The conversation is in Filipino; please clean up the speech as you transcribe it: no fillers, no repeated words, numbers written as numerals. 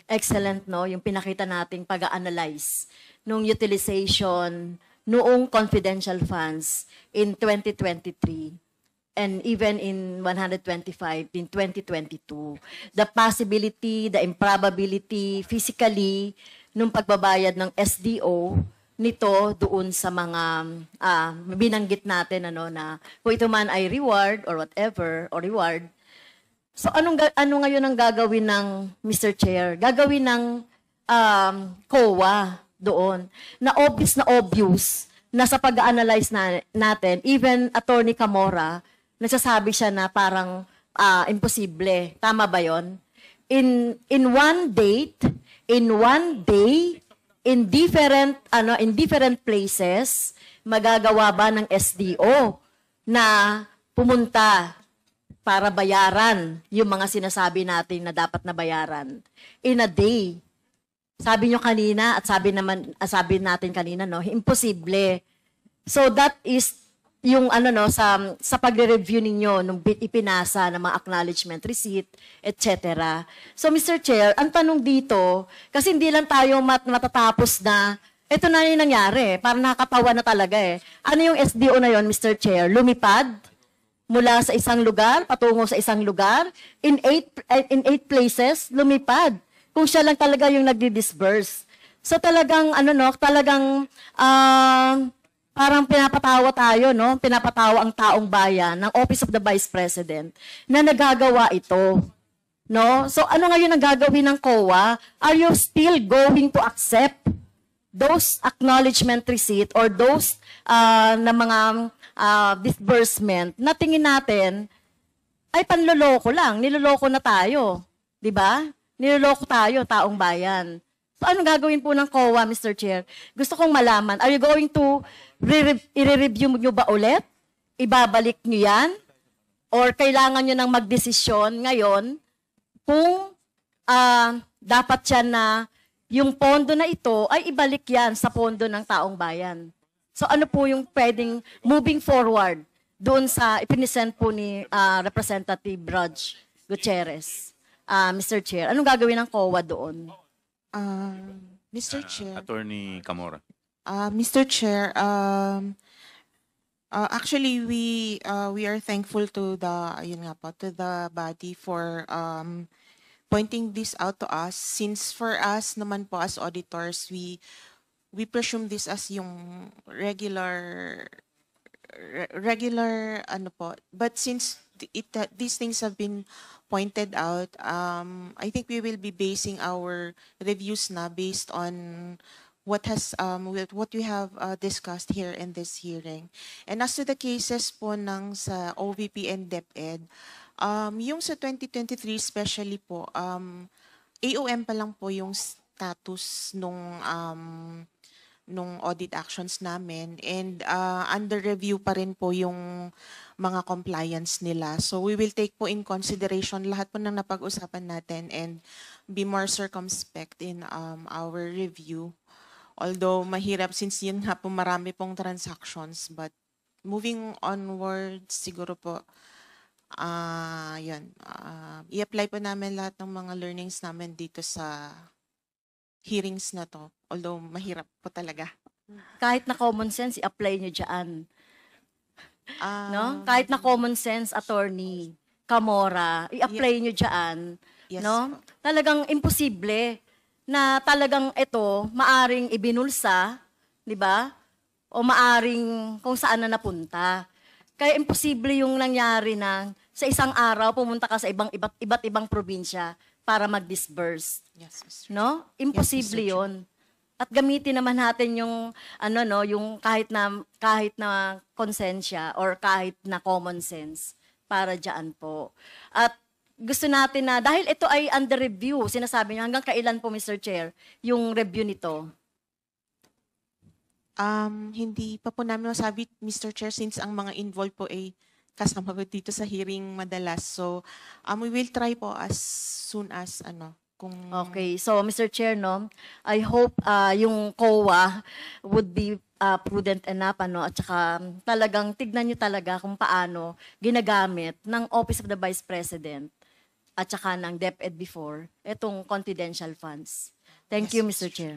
excellent, no, yung pinakita nating pag-analyze nung utilization noong confidential funds in 2023 and even in 125 in 2022. The possibility, the improbability, physically, nung pagbabayad ng SDO nito doon sa mga binanggit natin ano na kung ito man ay reward or whatever or reward. So ano ngayon ang gagawin ng Mr. Chair? Gagawin ng COA doon na obvious na sa pag-analyze natin, even Attorney Camora, nagsasabi siya na parang imposible. Tama ba 'yon? In one date, in one day, in different places, magagawa ba ng SDO na pumunta para bayaran yung mga sinasabi natin na dapat na bayaran in a day? Sabi nyo kanina at sabi natin kanina, no, imposible. So that is yung sa pagre-review ninyo nung ipinasa ng mga acknowledgement receipt, etc. So Mr. Chair, ang tanong dito, kasi hindi lang tayo matatapos na ito na yung nangyari, parang nakakatawa na talaga eh. Ano yung SDO na yon, Mr. Chair? Lumipad mula sa isang lugar patungo sa isang lugar in eight places, lumipad. Kung siya lang talaga yung nagdi-disburse. So talagang parang pinapatawa tayo, no? Pinapatawa ang taong bayan ng Office of the Vice President na nagagawa ito. No? So ano ngayon ang gagawin ng COA? Are you still going to accept those acknowledgement receipt or those na mga disbursement na tingin natin ay panloloko lang, niloloko na tayo, 'di ba? Niloloko tayo, taong bayan. So anong gagawin po ng COA, Mr. Chair? Gusto kong malaman, are you going to i-review nyo ba ulit? Ibabalik nyo yan? Or kailangan nyo nang magdesisyon ngayon kung dapat yan na yung pondo na ito ay ibalik yan sa pondo ng taong bayan? So ano po yung pwedeng moving forward doon sa ipinisend po ni Representative Raj Gutierrez? Mr. Chair, anong gagawin ng COA doon? Mr. Chair. Attorney Camora. Mr. Chair, actually we are thankful to the body for pointing this out to us, since for us naman po as auditors, we presume this as yung regular ano po, but since these things have been pointed out, I think we will be basing our reviews na based on what we have discussed here in this hearing. And as to the cases po ng sa OVP and DepEd, yung sa 2023 especially po, AOM pa lang po yung status nung audit actions namin, and under review pa rin po yung mga compliance nila. So we will take po in consideration lahat po ng napag-usapan natin and be more circumspect in our review. Although mahirap since yun nga po marami pong transactions, but moving onwards siguro po i-apply po namin lahat ng mga learnings namin dito sa hearings na to, although mahirap po talaga. Kahit na common sense, i-apply nyo dyan. No? Kahit na common sense, Attorney Camora, i-apply nyo dyan. Yes, no? Talagang imposible na talagang ito maaring ibinulsa, di ba? O maaring kung saan na napunta. Kaya imposible yung nangyari na sa isang araw pumunta ka sa iba't ibang probinsya para mag-disburse. Yes, Mr. No? Imposible Yes, Mr. 'yon. At gamitin naman natin yung yung kahit na konsensya or kahit na common sense para diyan po. At gusto natin na dahil ito ay under review, sinasabi niyo hanggang kailan po, Mr. Chair, yung review nito? Hindi pa po namin masabi, Mr. Chair, since ang mga involved po ay kasama ko dito sa hearing madalas. So, we will try po as soon as kung... Okay. So, Mr. Chair, no, I hope yung COA would be prudent enough, at saka talagang tignan nyo talaga kung paano ginagamit ng Office of the Vice President at saka ng DepEd before, itong confidential funds. Thank Yes, you, Mr. Mr. Chair.